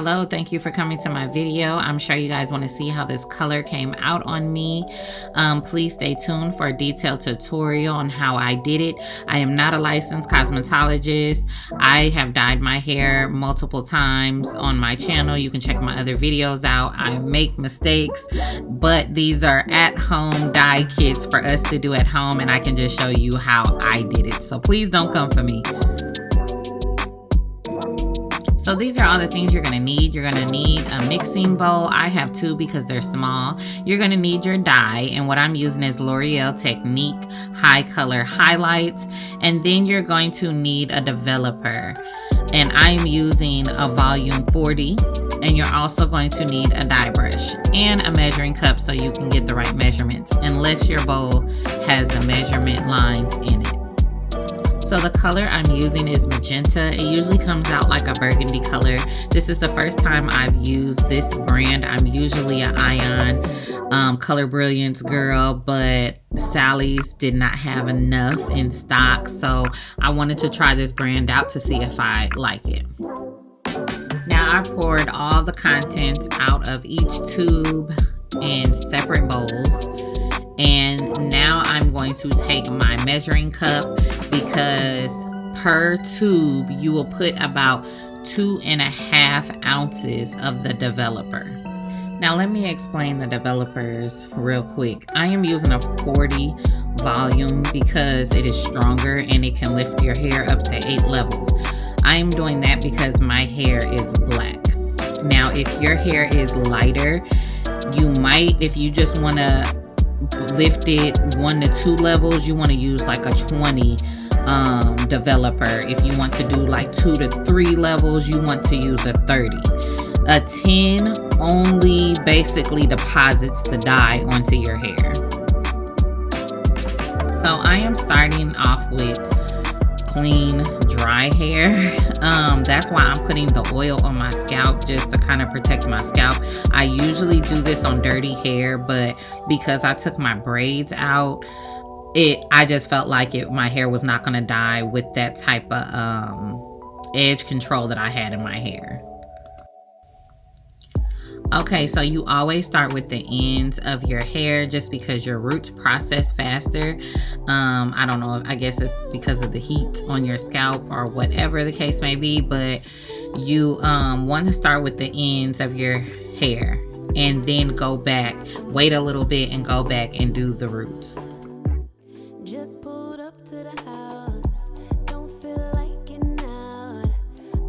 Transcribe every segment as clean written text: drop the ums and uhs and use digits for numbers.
Hello, thank you for coming to my video. I'm sure you guys want to see how this color came out on me. Please stay tuned for a detailed tutorial on how I did it. I am not a licensed cosmetologist. I have dyed my hair multiple times on my channel. You can check my other videos out. I make mistakes, but these are at-home dye kits for us to do at home, and I can just show you how I did it. So please don't come for me. So these are all the things you're gonna need. You're gonna need a mixing bowl. I have two because they're small. You're gonna need your dye, and what I'm using is Loreal Technique High Color Highlights. And then you're going to need a developer, and I'm using a volume 40. And you're also going to need a dye brush and a measuring cup so you can get the right measurements, unless your bowl has the measurement lines in it. So the color I'm using is Magenta. It usually comes out like a burgundy color. This is the first time I've used this brand. I'm usually an Ion Color Brilliance girl, but Sally's did not have enough in stock. So I wanted to try this brand out to see if I like it. Now I poured all the contents out of each tube in separate bowls. And now I'm going to take my measuring cup, because per tube you will put about 2.5 ounces of the developer. Now let me explain the developers real quick. I am using a 40 volume because it is stronger and it can lift your hair up to 8 levels. I am doing that because my hair is black. Now if your hair is lighter, you might, if you just want to lift it 1 to 2 levels, you want to use like a 20 developer. If you want to do like 2 to 3 levels, you want to use a 30. A 10 only basically deposits the dye onto your hair. So I am starting off with clean, dry hair. That's why I'm putting the oil on my scalp, just to kind of protect my scalp. I usually do this on dirty hair, but because I took my braids out, I just felt like my hair was not going to dye with that type of edge control that I had in my hair. Okay, so you always start with the ends of your hair just because your roots process faster. I don't know, I guess it's because of the heat on your scalp or whatever the case may be, but you want to start with the ends of your hair and then go back, wait a little bit and go back and do the roots. Just pulled up to the house, don't feel like getting out.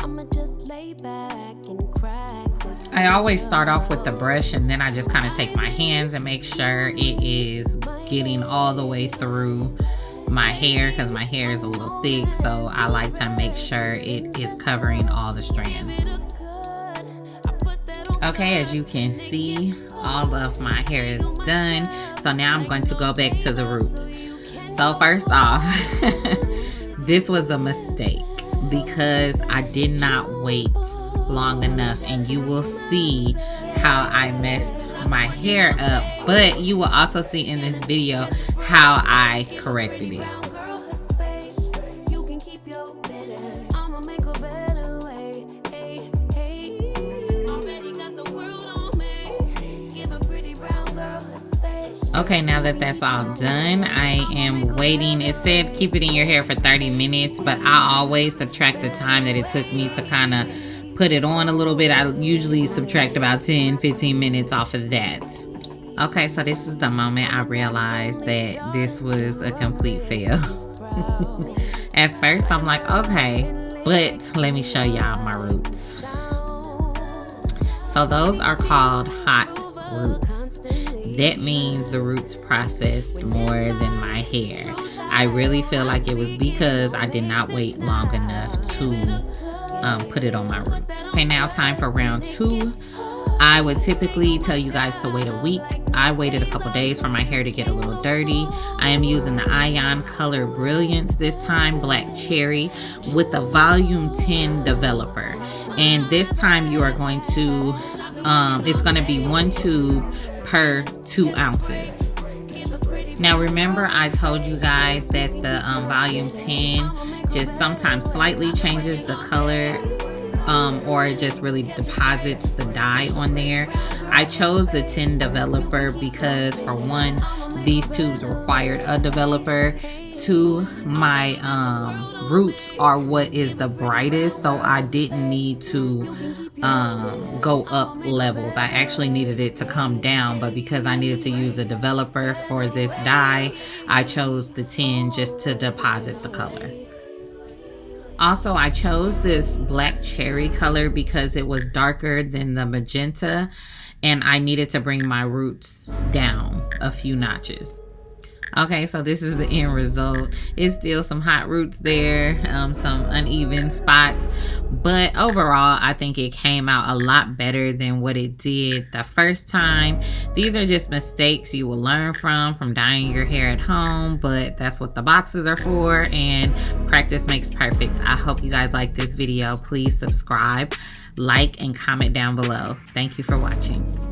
I'ma just lay back and crack. I always start off with the brush, and then I just kind of take my hands and make sure it is getting all the way through my hair, because my hair is a little thick, so I like to make sure it is covering all the strands. Okay, as you can see, all of my hair is done. So now I'm going to go back to the roots. So first off, this was a mistake because I did not wait long enough, and you will see how I messed my hair up, but you will also see in this video how I corrected it. Okay, now that that's all done, I am waiting. It said keep it in your hair for 30 minutes, but I always subtract the time that it took me to kind of put it on a little bit. I usually subtract about 10-15 minutes off of that. Okay, so this is the moment I realized that this was a complete fail. At first I'm like, okay, but let me show y'all my roots. So those are called hot roots. That means the roots processed more than my hair. I really feel like it was because I did not wait long enough to put it on my root. Okay, now time for round 2. I would typically tell you guys to wait a week. I waited a couple days for my hair to get a little dirty. I am using the Ion Color Brilliance this time, Black Cherry, with the volume 10 developer. And this time you are going to, it's going to be 1 tube per 2 ounces. Now remember I told you guys that the volume 10 just sometimes slightly changes the color or it just really deposits the dye on there. I chose the 10 developer because, for one, these tubes required a developer. Two, my roots are what is the brightest, so I didn't need to go up levels. I actually needed it to come down, but because I needed to use a developer for this dye, I chose the 10 just to deposit the color. Also, I chose this black cherry color because it was darker than the magenta, and I needed to bring my roots down a few notches. Okay, so this is the end result. It's still some hot roots there, some uneven spots, but overall I think it came out a lot better than what it did the first time. These are just mistakes you will learn from dyeing your hair at home, but that's what the boxes are for, and practice makes perfect. I hope you guys like this video. Please subscribe, like, and comment down below. Thank you for watching.